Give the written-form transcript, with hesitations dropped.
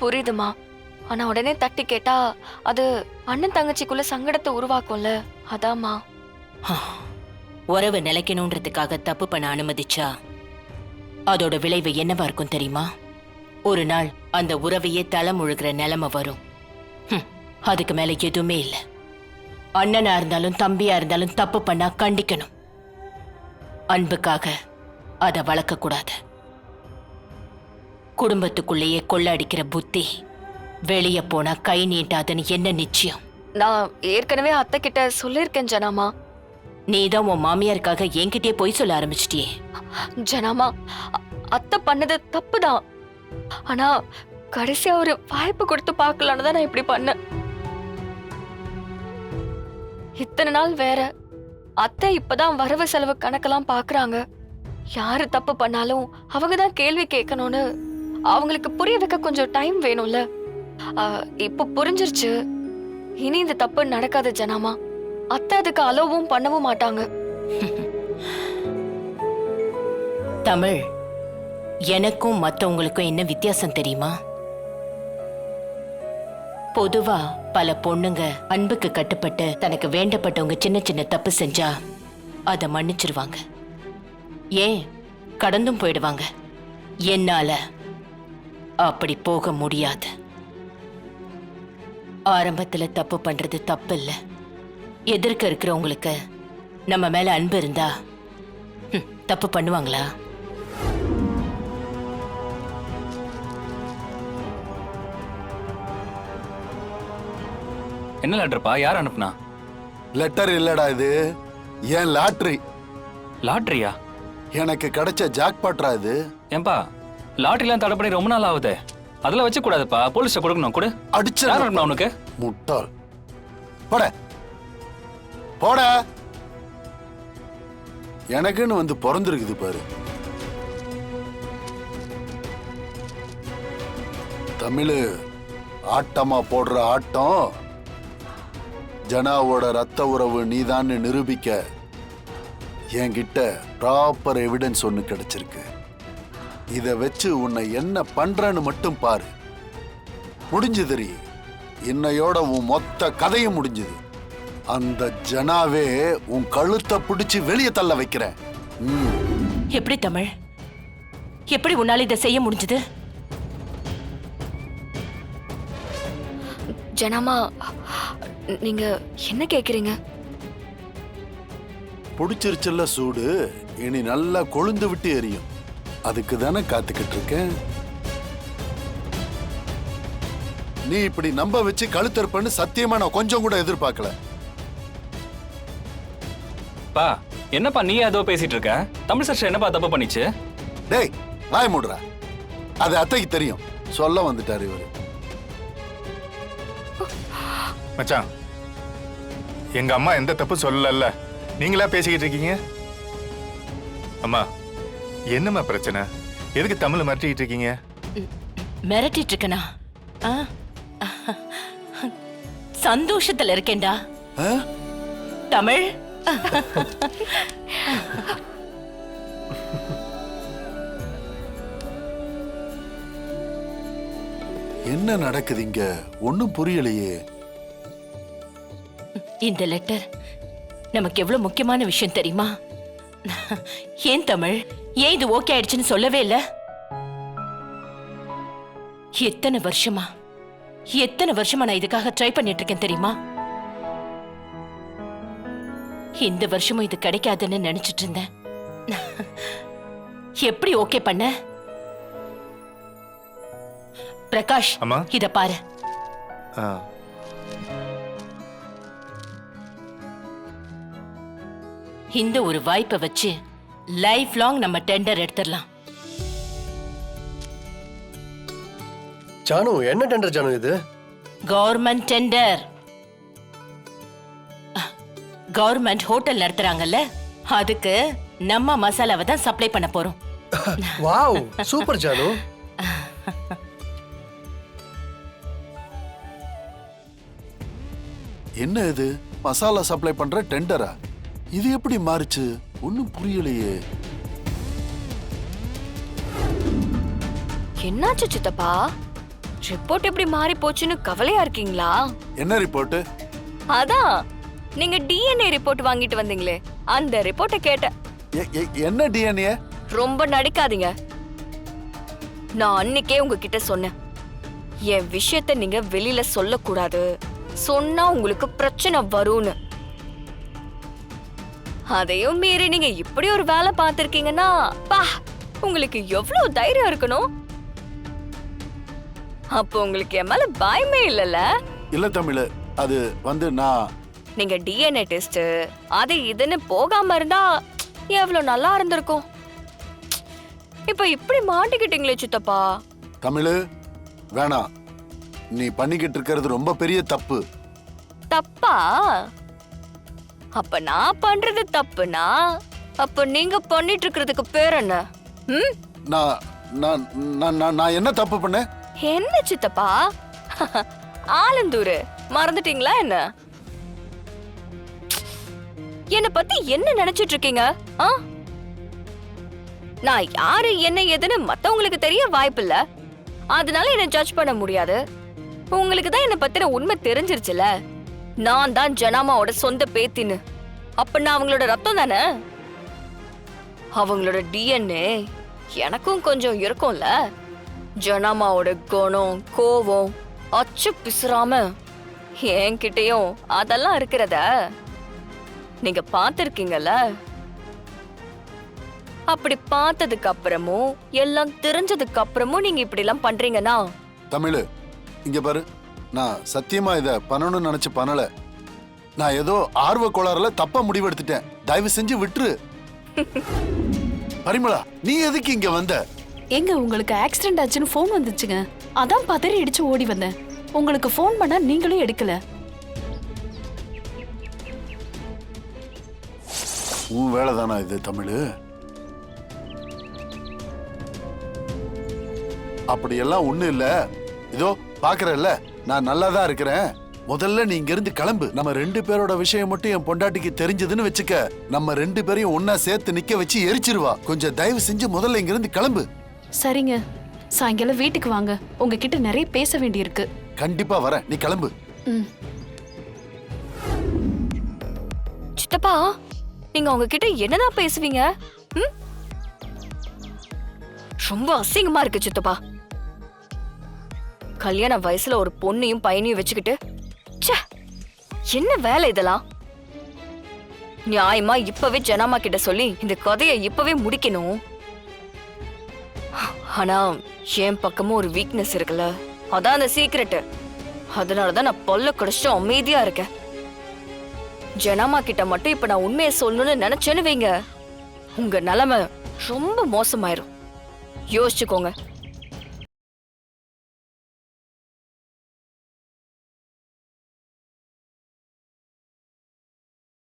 புரியுதுமா. ஆனா உடனே தட்டி கேட்டா அது அண்ணன் தங்கச்சிக்குள்ள சங்கடத்தை உருவாக்கும்ல, அதாம்மா. உறவு நிலைக்கணும்ன்றதுக்காக தப்பு பண்ண அனுமதிச்சா அதோட விளைவு என்னவா இருக்கும் தெரியுமா? ஒரு நாள் அந்த உறவையே தலை முழுகிற நிலைமை வரும். அதுக்கு மேல எதுவுமே இல்லை. அண்ணனா இருந்தாலும் தம்பியா இருந்தாலும் தப்பு பண்ணா கண்டிக்கணும். அன்புக்காக அதை வளர்க்க கூடாது. குடும்பத்துக்குள்ளேயே கொள்ள அடிக்கிற புத்தி வெளியே போனா கை நீட்டாதுன்னு என்ன நிச்சயம்? நான் ஏற்கனவே அத்தை கிட்ட சொல்லியிருக்கேன் ஜனாமா. நீதான் உன் மாமியாருக்காக என்கிட்டயே பொய் சொல்ல ஆரம்பிச்சிட்டியே. ஜனாமா, அத்தை பண்ணது தப்புதான். ஆனா கடைசியா ஒரு வாய்ப்பு கொடுத்து பார்க்கலான்னு தான் நான் இப்படி பண்ணேன். இத்தனை நாள் வேற, அத்தை இப்பதான் வரவு செலவு கணக்கெல்லாம் பாக்குறாங்க. யாரு தப்பு பண்ணாலும் அவங்கதான் கேள்வி கேட்கணும்னு அவங்களுக்கு புரிய வைக்க கொஞ்சம் டைம் வேணும்ல. இப்ப புரிஞ்சிருச்சு. இனி இந்த தப்பு நடக்காது ஜனாமா. அத்தை அதுக்கு அலோவும் பண்ணவும் மாட்டாங்க. தமிழ், எனக்கும் மத்தவங்களுக்கும் என்ன வித்தியாசம் தெரியுமா? பொதுவா பல பொண்ணுங்க அன்புக்கு கட்டுப்பட்டு தனக்கு வேண்டப்பட்டவங்க சின்ன சின்ன தப்பு செஞ்சா அதை மன்னிச்சிருவாங்க, ஏன் கடந்தும் போயிடுவாங்க. என்னால அப்படி போக முடியாது. ஆரம்பத்துல தப்பு பண்றது தப்பு இல்ல. எதிர்க்க இருக்கிறவங்களுக்கு நம்ம மேல அன்பு இருந்தா தப்பு பண்ணுவாங்களா? என்ன லெட்டர்ப்பா? யார் அனுப்புனா? லெட்டர் இல்லடா, இது ஏன் லாட்டரி. லாட்டரியா? எனக்கு கிடைச்ச ஜாக்பாட்ரா இது. ஏன்பா, லாட்டரிலாம் தடை பண்ணி ரொம்ப நாள் ஆகுது. அதெல்லாம் வச்சு கூடாதுப்பா, போலீஸ்ல கொடுக்கணும். கூட அடிச்ச யார் அனுப்புனா உனக்கு? முட்டாள். போட போட. எனக்குன்னு வந்து பிறந்திருக்குது பாரு. தமிழ் ஆட்டமா போடுற ஆட்டம். ஜனாவோட ரத்த உறவு நீதான்னு நிரூபிக்க என்கிட்ட ப்ராப்பர் எவிடன்ஸ் ஒண்ணு கிடைச்சிருக்கு. இத வச்சு உன்னை என்ன பண்றன்னு மட்டும் பாரு. முடிஞ்சது. இன்னையோட உன் மொத்த கதையும் முடிஞ்சது. அந்த ஜனாவே உன் கழுத்தை பிடிச்சு வெளியே தள்ள வைக்கிறேன். எப்படி தமிழ், எப்படி உன்னால இதை செய்ய முடிஞ்சது? ஜனாமா, நீங்க என்ன கேக்குறீங்க? பிடிச்சிருச்சுல்ல சூடு, இனி நல்லா கொழுந்து விட்டு எரியும். அதுக்கு தானே காத்துக்கிட்டு இருக்கேன். நீ இப்படி நம்ப வச்சு கழுத்தறுப்பன்னு சத்தியமா நான் கொஞ்சம் கூட எதிர்பார்க்கல. பா, என்னப்பா நீ ஏதோ பேசிட்டு இருக்க? தமிழ் சர்ஷன் என்னப்பா தப்பு பண்ணிச்சு? டேய், வாய் மூடுறா. அது அத்தைக்கு தெரியும், சொல்ல வந்துட்டாரு இவரு. மச்சான், எங்க அம்மா எந்த தப்பு சொல்லல, நீங்களா பேசிக்கிட்டு இருக்கீங்க? அம்மா, என்னம்மா பிரச்சனை? எதுக்கு தமிழ் மிரட்டிட்டு இருக்கீங்க? மிரட்டிட்டு இருக்கனா? சந்தோஷத்துல இருக்கேன்டா தமிழ். என்ன நடக்குது இங்க? ஒன்னும் புரியலையே. இந்த லெட்டர் நமக்கு எவ்வளவு முக்கியமான விஷயம் தெரியுமா? ஏன் தமிழ், ஏன் இது ஓகே ஆயிடுச்சுன்னு சொல்லவே இல்ல? எத்தனை வருஷமா நான் இதுக்காக ட்ரை பண்ணிட்டு இருக்கேன் தெரியுமா? இந்த வருஷமும் இது கிடைக்காதுன்னு நினைச்சிட்டு இருந்தேன். எப்படி ஓகே பண்ண? பிரகாஷ், இத பாரு. இந்த ஒரு வாய்ப்பை வச்சு லைஃப் லாங் நம்ம டெண்டர் எடுத்துடலாம். ஜானு, என்ன டெண்டர் ஜானு இது? Government tender. கவர்மெண்ட் ஹோட்டல் நடத்துறாங்கல்ல, அதுக்கு நம்ம மசாலாவை தான் சப்ளை பண்ண போறோம். Wow, super Janu. என்ன இது? மசாலா சப்ளை பண்ற டெண்டரா? இது எப்படி மாறுச்சு? ஒன்னும் புரியலையே. என்னாச்சு சித்தப்பா? ரிப்போர்ட் எப்படி மாறி போச்சுன்னு கவலையா இருக்கீங்களா? என்ன ரிப்போர்ட்? அதான் நீங்க டிஎன்ஏ ரிப்போர்ட் வாங்கிட்டு வந்தீங்களே, அந்த ரிப்போர்ட்டை கேட்டேன். என்ன டிஎன்ஏ? ரொம்ப நடிக்காதீங்க. நான் அன்னைக்கே உங்ககிட்ட சொன்னேன், என் விஷயத்தை நீங்க வெளியில சொல்லக்கூடாது, சொன்னா உங்களுக்கு பிரச்சனை வரும்னு. அதையும் மீறி நீங்க இப்படி ஒரு வேலை பார்த்திருக்கீங்கன்னா, பா, உங்களுக்கு எவ்வளவு தைரியம் இருக்கணும். அப்போ உங்களுக்கு என் மேல பயமே இல்லல? இல்ல தமிழ், அது நான் நீங்க டிஎன்ஏ டெஸ்ட் அது இதுன்னு போகாம இருந்தா எவ்வளவு நல்லா இருந்திருக்கும். இப்ப இப்படி மாட்டிக்கிட்டீங்களே சித்தப்பா. தமிழ் வேணாம், நீ பண்ணிக்கிட்டு இருக்கிறது ரொம்ப பெரிய தப்பு. தப்பா? அப்ப நான் பண்றது தப்புனா அப்ப நீங்க பண்ணிட்டு இருக்கிறதுக்கு பேர் என்ன? ம்? நான் நான் நான் நான் நான் என்ன தப்பு பண்ணேன்? என்ன சித்தப்பா? ஆலந்தூரு மறந்துட்டீங்களா என்ன? என்ன பத்தி என்ன நினைச்சிட்டு இருக்கீங்க? ஆ? நான் யாரு என்ன ஏதுன்னு மத்தவங்களுக்கு தெரிய வாய்ப்பில்ல, அதனால என்ன ஜட்ஜ் பண்ண முடியாது. உங்களுக்கு தான் என்ன பத்தின உண்மை தெரிஞ்சிருச்சுல. நான் தான் ஜனாமாவோட சொந்த பேத்தின்னு. அப்ப நான் அவங்களோட ரத்தம் தானே. அவங்களோட டிஎன்ஏ எனக்கும் கொஞ்சம் இருக்கும்ல. ஜனாமாவோட குணம், கோவம், அச்சு பிசுறாம என்கிட்டயும் அதெல்லாம் இருக்கிறத நீங்க பார்த்திருக்கீங்கல்ல. அப்படி பார்த்ததுக்கு அப்புறமும் எல்லாம் தெரிஞ்சதுக்கு அப்புறமும் நீங்க இப்படி எல்லாம் பண்றீங்கன்னா? தமிழ் இங்க பாரு, நான் சத்தியமா இத பண்ணணும்னு நினைச்சு பண்ணல. நான் ஏதோ ஆர்வ கோளாறுல தப்பா முடிவெடுத்துட்டேன். தயவு செஞ்சு விட்டுரு. பரிமளா, நீ எதுக்கு இங்க வந்த? எங்க உங்களுக்கு ஆக்சிடென்ட் ஆச்சுன்னு ஃபோன் வந்துச்சுங்க, அதான் பதறி அடிச்சு ஓடி வந்தேன். உங்களுக்கு ஃபோன் பண்ணா நீங்களும் எடுக்கல. உன் வேலை தானா இது தமிழ்? அப்படியெல்லாம் ஒண்ணு இல்ல. இதோ பாக்குறல்ல, நான் நல்லா தான் இருக்கிறேன். முதல்ல நீ இங்க இருந்து கிளம்பு. நம்ம 2 பேரோட விஷயம் மட்டும் என் பொண்டாட்டிக்கு தெரிஞ்சதுன்னு வச்சுக்க, நம்ம 2 பேரையும் ஒன்னா சேர்த்து நிக்க வச்சு எரிச்சிருவா. கொஞ்சம் தயவு செஞ்சு முதல்ல இங்க இருந்து கிளம்பு. சரிங்க, சாயங்காலம் வீட்டுக்கு வாங்க, உங்ககிட்ட நிறைய பேச வேண்டியிருக்கு. கண்டிப்பா வரேன், நீ கிளம்பு. ம். சித்தப்பா, நீங்க அவங்க கிட்ட என்னதான் பேசுவீங்க? ம்? ரொம்ப அசிங்கமா இருக்கு சித்தப்பா. கல்யாண வயசுல ஒரு பொண்ணையும் பையனையும் வச்சுக்கிட்டு, ச்சே, என்ன வேலை இதெல்லாம்? நியாயமா இப்பவே ஜனாமா கிட்ட சொல்லி இந்த கதையை இப்பவே முடிக்கணும். ஆனா என் பக்கமும் ஒரு வீக்னஸ் இருக்குல்ல, அதான் அந்த சீக்ரெட். அதனாலதான் நான் பல்ல கடிச்சு அமைதியா இருக்கேன். ஜனாமா கிட்ட மட்டும் இப்ப நான் உண்மையை சொல்லணும்னு நினைச்சேன்னு வைங்க, உங்க நிலைமை ரொம்ப மோசமாயிரும். யோசிச்சுக்கோங்க.